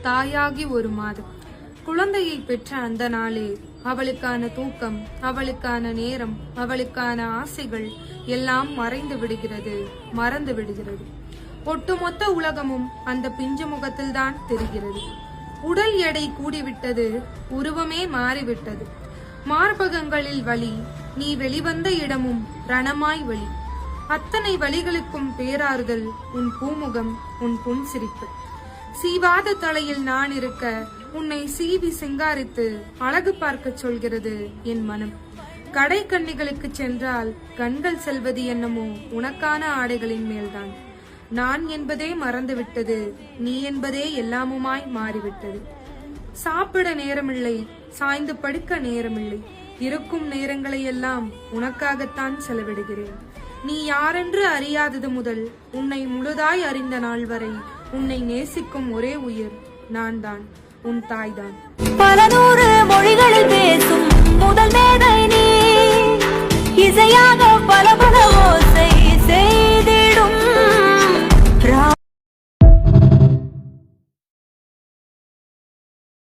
தாயாகி 1 மாதம். குழந்தையை பெற்ற அந்த நாளே அவளுக்கான தூக்கம், அவளுக்கான நேரம், அவளுக்கான ஆசைகள் எல்லாம் மறைந்து மறந்து விடுகிறது. ஒட்டுமொத்த உலகமும் அந்த பிஞ்சு முகத்தில்தான் தெரிகிறது. உடல் எடை கூடிவிட்டது, உருவமே மாறிவிட்டது. மார்பகங்களில் வலி, நீ வெளிவந்த இடமும் ரணமாய் வலி. அத்தனை வலிகளுக்கும் பேராறுதல் உன் பூமுகம், உன் புன்சிரிப்பு. சீவாத தலையில் நான் இருக்க உன்னை சீவி சிங்காரித்து அழகு பார்க்க சொல்கிறது என் மனம். கடை கண்ணிகளுக்கு சென்றால் கண்கள் செல்வது என்னமோ உனக்கான ஆடைகளின் மேல்தான். நான் என்பதே மறந்துவிட்டது, நீ என்பதே எல்லாமுமாய் மாறிவிட்டது. சாப்பிட நேரமில்லை, சாய்ந்து படுக்க நேரமில்லை. இருக்கும் நேரங்களை எல்லாம் உனக்காகத்தான் செலவிடுகிறேன். நீ யாரென்று அறியாதது முதல் உன்னை முழுதாய் அறிந்த நாள் வரை உன்னை நேசிக்கும் ஒரே உயிர் நான் தான், உன் தாய்தான். பல 100 மொழிகளில் பேசும் முதல் மேதை நீ, இசையாக பல ஓசை செய்திடும்